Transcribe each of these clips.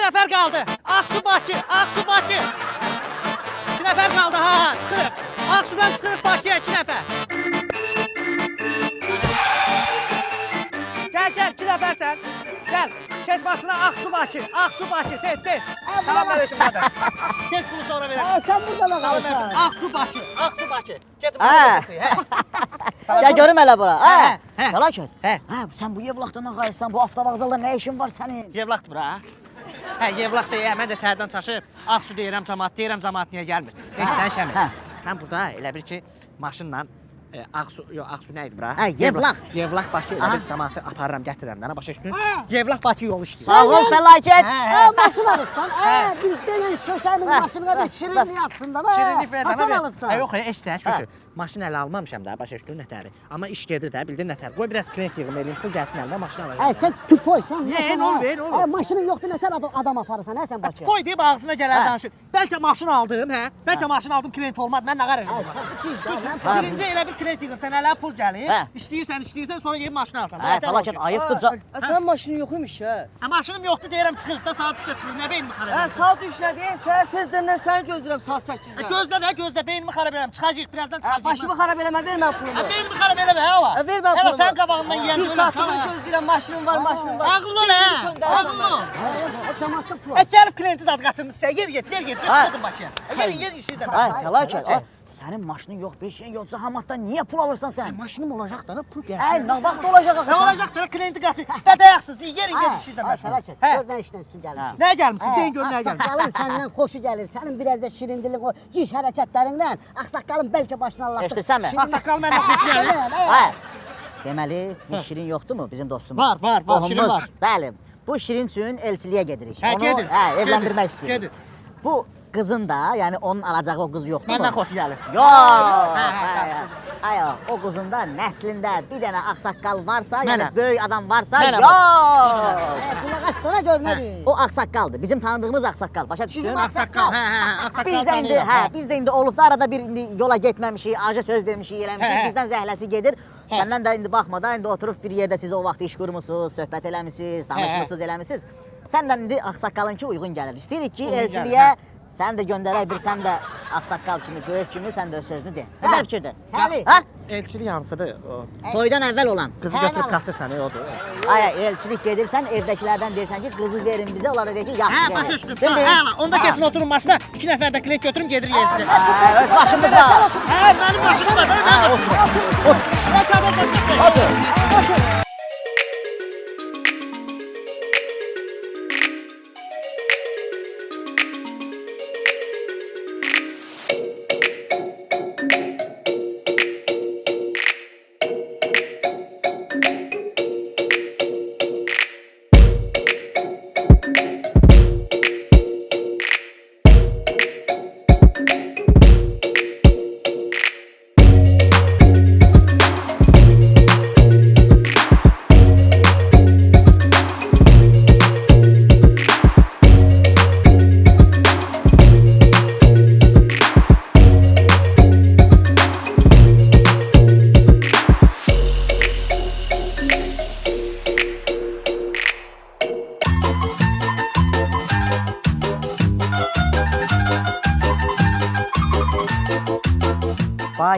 nəfər qaldı. Aksu Bakı, Aksu Bakı. 2 nəfər qaldı, ha, çıxırıq. Aksudan çıxırıq Bakıya 2 nəfər. Gəl, 2 nəfərsən. Gəl, keç başına Aksu Bakı, Aksu Bakı, tez. Salam verəsin qardaş. Keç bunu sonra verəsin. Sən burada da qalırsan. Aksu Bakı, Aksu Bakı. Keç bunu verəsin. Gəl görüm elə bura. Hə. Fəlakət. Hə. Sən bu Yevlaxdan qayırsan, bu avtovağzalda nə işin var sənin? Yevlaxdır bura. Hə, Yevlax deyək, mən də səhərdən çaşıb. Aksu deyirəm, cəmaat niyə gəlmir? Heç sən şəmir. Mən burada elə bir ki, maşınla Aksu nə idi bura? Hə, Yevlax. Yevlax Bakı elə bir cəmaatı aparıram, gətirirəm də, başa düşdün? Yevlax Bakı yolu işləyir. Sağ ol Fəlakət. Maşın alıbsan. Bir dönün köşənin maşınına bir şirinlik atsın da. Şirinlik verən Atan alıbsan. Yox, eşitsən, köşü. Maşın ələ almamışam da, başa düşdün nətəri. Amma iş gedir də, bildin nətər. Qoy biraz kredit yığım eləyim, pul gəlsin əlimə, maşın alacağam. Sən tüpoysan. Ne olur? Maşının yoxdur, nətər adam aparırsan, hə sən Bakıya? Qoy deyib ağzına gələn danışır. Bəlkə maşın aldım, hə? Bəlkə maşın aldım, kredit olmadı, mən nə qarajım? Birinci elə bir kredit yığırsan, ələ pul gəlir. İşləyirsən, sonra gəlib maşın alsan. Fəlakət ayıbdır. Sən maşının yox imiş hə? Maşınım yoxdur deyirəm, çıxırıq da saat 3-də çıxırıq. Nə beynimi xarab edirəm? Saat 3-dədir, səhər tezdən səni gözləyirəm saat 8-də. Gözlə, beynimi xarab edirəm. Çıxacağıq, birazdan çıxacağıq. Başımı xarab eləmə, ver mən pulumu. Beynimi xarab eləmə, hə ola. Ver mən pulumu. Hələ sən qabağından yiyən Bir saatdır gözləyirəm, maşınım var. Ağıllı ol, hə? Ağıllı ol. Otomatda pul. Gəlib klienti zad qaçırmış sizə. Yer get, çıxırdın Bakıya. Yer işinizdə. Fəlakət. Sənin maşının yox, bir şeyin yox. Zahamatdan niyə pul alırsan sən? Maşınım olacaq da, pul gəlsin. Nə vaxt olacaq axı? Nə olacaq da, klienti qaçır. Dədəyəqsiz, yer işinizdə məşğul. Fəlakət, Hə. gördən işdən su gəlir. Nə gəlmişsiniz? Deyin gör nə gəlmiş. Ağsaqqalın səndən xoşu gəlir. Sənin biraz da şirindilik o giş hərəkətlərindən. Ağsaqqalın bəlkə başına Allah. Eşidirsənmi? Ağsaqqal məndən xoş gəlir. Hə. Deməli, bu şirin yoxdurmu bizim dostumuz? Var, şirin var. Bəli. Bu şirin üçün elçiliyə gedirik. Hə, gedir. Evləndirmək istəyir. Gedir. Bu qızın da, yəni onun alacağı o qız yoxdur mu? Məndən xoş gəlir. Yox. O qızın da nəslində bir dənə ağsaqqal varsa, yəni böyük adam varsa, yox. Qulaq asdana gör nədir? O ağsaqqaldır. Bizim tanıdığımız ağsaqqal. Başa düşdün? Bizim ağsaqqal. Ağsaqqal Biz də indi olubda arada bir indi yola getməmişik, acı söz demişik, eləmişik. Bizdən zəhləsi gedir. Səndən də indi baxma da, indi oturub bir yerdə siz o vaxt iş qurmusunuz, söhbət eləmisiniz, danışmısınız, eləmisiniz. Səndən indi ağsaqqalınki uyğun gəlir. İstəyirik ki, elçiliyə sən də göndərək bir, sən də ağsaqqal kimi, böyük kimi, sən də öz sözünü de. Nə fikirdir? Elçilik hansıdır? Toydan əvvəl olan. Qızı götürüb qaçırsan, odur. Elçilik gedirsən, evdəkilərdən deyirsən ki, qızı verin bizə, onlara deyir ki, yaxşı Başa verin. düşdüm. Hələ, onda keçin oturun maşına, 2 nəfər də klient götürüm, gedirik elçiliyə. Öz başımızda. Mənim maşınım var, mənim maşınım var. Otur.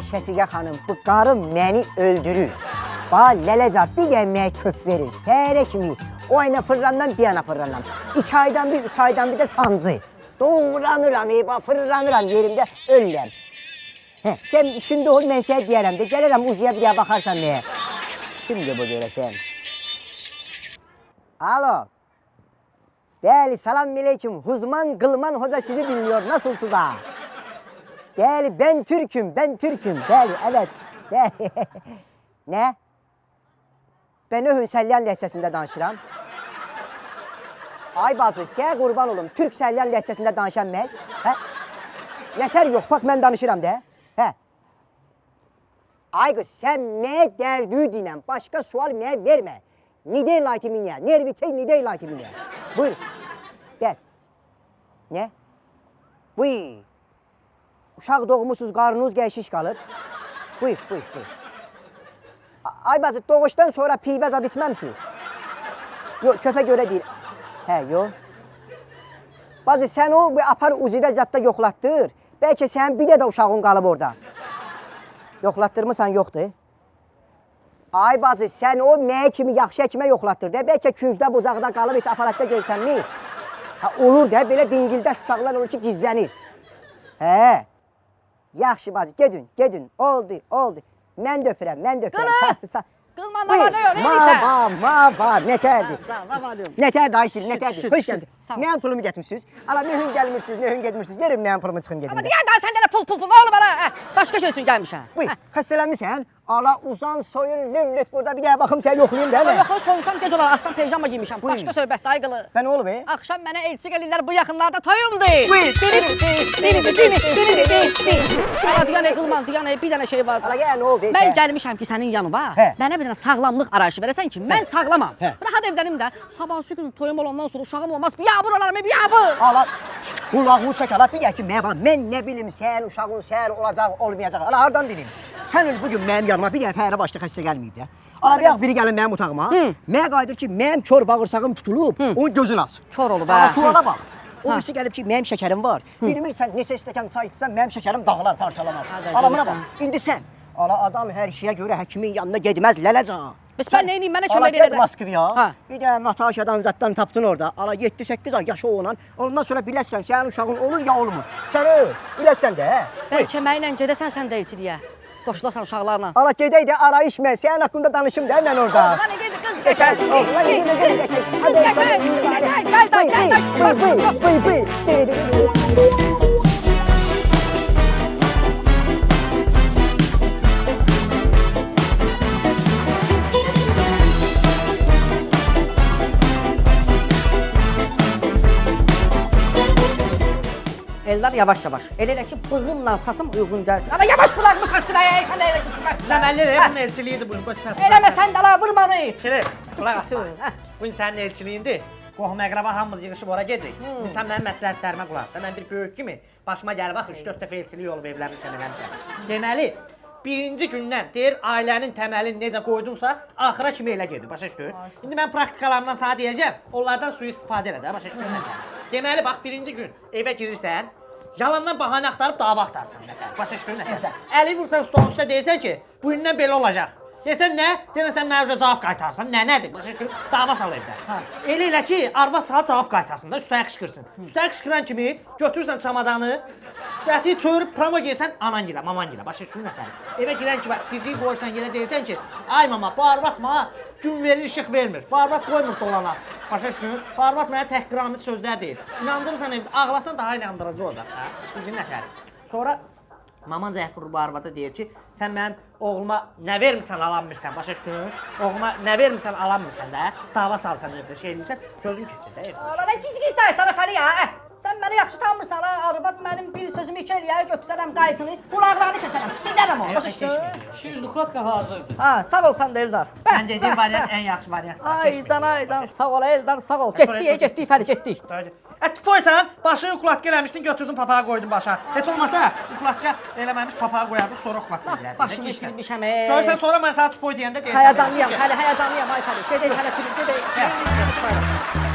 Şəfiqə xanım, bu qarım məni öldürür. Lələca bir dəmməyə kök verir, səhərə kimi. O ayna fırlandan bir yana fırlanam. 2 aydan bir, 3 aydan bir də sancı. Doğranıram, fırlanıram yerimdə, ölürəm. Sən şimdi ol, mən sənə deyərəm də, gəlirəm uzuya bir daha baxarsan nəyə. Şimdi bu görəsən. Alo. Bəli, salam aleyküm. Huzman, Qılman Hoca sizi dinliyor. Nasılsınız ha? Bəli, ben Türk'üm. Bəli, evet. Bəli. Nə? Ben Öhün Səlyan ləhcəsində danışıram. Ay bacı, sənə qurban olum. Türk Səlyan ləhcəsində danışan mən. Yətər yox, bax mən danışıram da. Ay qız, sən nə dərdüydinəm? Başqa sual mənə vermə. Nidey lakiminə, nervitey nidey lakiminə. Buyur. Gəl. Nə? Buyur. Uşaq doğmuşsuz, qarnınız gəlşiş qalır. Buyur. Ay bacı, doğuşdan sonra pivə zad içməmsiniz. Yox, köpə görə deyil. Yox. Bazı sən o apar uzidə zətdə yoxlatdır. Bəlkə sənin bir də uşağın qalıb orada. Yoxlatdırmısan, yoxdur. Ay bazı, sən o mənə kimi yaxşı həkimə yoxlatdır da. Bəlkə küncdə, bucaqda qalıb, heç aparatda görsənmir. Ha, olur da, belə dingildə uşaqlar olur ki, gizlənir. Hə, yaxşı bazı, gedin, oldu. Mən də öpürəm. Qılın! Qılman da var, nə yox, neymişsən? Var, nətərdir? Nətərdir Ayşil, nətərdir? Xoş gəldin. Mənim pulumu gətirmişsiniz. Ala, nöhün gəlmirsiniz, nöhün getmirsiniz. Verin mənim pulumu çıxım gedim. Amma deyən daha səndə də pul, nə olur bana? Başqa şey üçün gəlmişəm. Buyur, xəstələnmirsən? Ala, uzan, soyun, lümlüt burada bir dəyə baxım, sən yoxlayayım da. Yox, soyunsam gec olar, altdan pejama giymişəm. Başqa söhbət, ay qılı. Bə nə olub, Axşam mənə elçi gəlirlər, bu yaxınlarda toyumdur. Ala, deyən qılman, deyən bir dənə şey var. Ala, nə oldu? Mən gəlmişəm ki, sənin yanıma. Mənə bir dənə sağlamlıq arayışı verəsən ki, mən sağlamam. Rahat evlənim də, sabahsı gün toyum olandan sonra uşağım olmaz. Biabır olaram, biabır. Ala, qulağını çək, ala, bir ki, mən nə bilim, sən uşağın səhər olacaq, olmayacaq. Ala, hardan bilim? Sən bugün mənim yanıma bir dəfə ərə başda xəstə gəlməyib də. Ala, bir biri gəlin mənim otağıma. Mənə qayıdır ki, mənim kör bağırsağım tutulub, onun gözünü aç. Kör olub, Ala, suala bax. O birisi gəlib ki, mənim şəkərim var. Bilmirsən, neçə stəkan çay içsən, mənim şəkərim dağılar, parçalanar. Ala, buna bax, indi sən. Ala, adam hər şeyə görə həkimin yanına gedməz, lələcan. Bəs mən neyniyim, mənə kömək Ala, elə get də. Moskvaya, bir də Natasha'dan zaddan tapdın orada. Ala, 7-8 ay yaşı olan, ondan sonra biləsən, sənin uşağın olur ya olmur. Sən öl, biləsən də, hə? Bəlkə mənlə gedəsən sən də elçiliyə. Qoşulasan uşaqlarla. Ala, gedək də arayış mən, sənin haqqında danışım da mən orada. Hadi gedi qız qəşəng. Qız qəşəng. Gəl da. Eldar yavaş. Elə ki, bığımla saçım uyğun gəlsin. Amma yavaş qulağımı kəsdirək, sən də elə ki, kəsdirək. Deməli, bunun elçiliyidir bunun. Eləmə sən də la, vurmanı. Şirin, qulaq as. Bu sənin elçiliyindir. Qohum əqraba hamımız yığışıb ora gedirik. Sən mənim məsləhətlərimə qulaq as. Mən bir böyük kimi başıma gəlib bax 3-4 dəfə elçilik olub evlənmişəm. Deməli, birinci gündən deyir ailənin təməlini necə qoydunsa, axıra kimi elə gedir. Başa düşdün? İndi mən praktikalarımdan sana deyəcəm. Onlardan sui-istifadə elə də. Başa düşdün? Deməli, bax birinci gün evə girirsən, yalandan bahanə axtarıb dava axtarsan. Başa düşdün? Əli vursan stolun üstə deyirsən ki, bu gündən belə olacaq. Desən nə? Deyən sən mənə cavab qaytarsan. Nədir? Başa düşdün? Dava sal evdə. Elə ki, arvad sana cavab qaytarsın da, üstəyə qışqırsın. Üstəyə qışqıran kimi götürürsən çamadanı, sifəti çörüb promo geysən anangilə, mamangilə. Başa düşdün nətər? Evə girən kimi diziyi qoyursan yerə deyirsən ki, ay mama, bu arvad mənə gün verir, işıq vermir. Bu arvad qoymur dolanaq. Başa düşdün? Bu arvad mənə təhqiramiz sözlər deyir. İnandırırsan evdə, ağlasan daha inandırıcı olacaq. Bildin nətər? Sonra maman zəif vurur bu arvada deyir ki, sən mənim oğluma nə vermirsən, alanmırsan, başa düşdün? Oğluma nə vermirsən, alanmırsan da, dava salsan evdə, şey eləyirsən, sözün keçir də evdə. Ala, nə kiçik istəyirsən Fəli ya? Sən məni yaxşı tanımırsan ha, arvad mənim bir sözümü iki eləyər, götürərəm qayçını, qulaqlarını kəsərəm, didərəm o, başa düşdün? Şirlukatka hazırdır. Ha, sağ ol sən də Eldar. Mən dediyim variant ən yaxşı variant. Ay can, sağ ol Eldar, sağ ol. Getdik Fəli, getdik. Toysan, başı ukladka eləmişdin, götürdün papağa qoydun başa. Heç olmasa ukladka eləməmiş papağa qoyardıq, sonra ukladka eləyərdik. Başımı itirmişəm. Görsən sonra mən sana tupoy deyəndə deyəsən. Həyəcanlıyam, Fəli, həyəcanlıyam ay Fəli. Gedək, hələ sürün, gedək.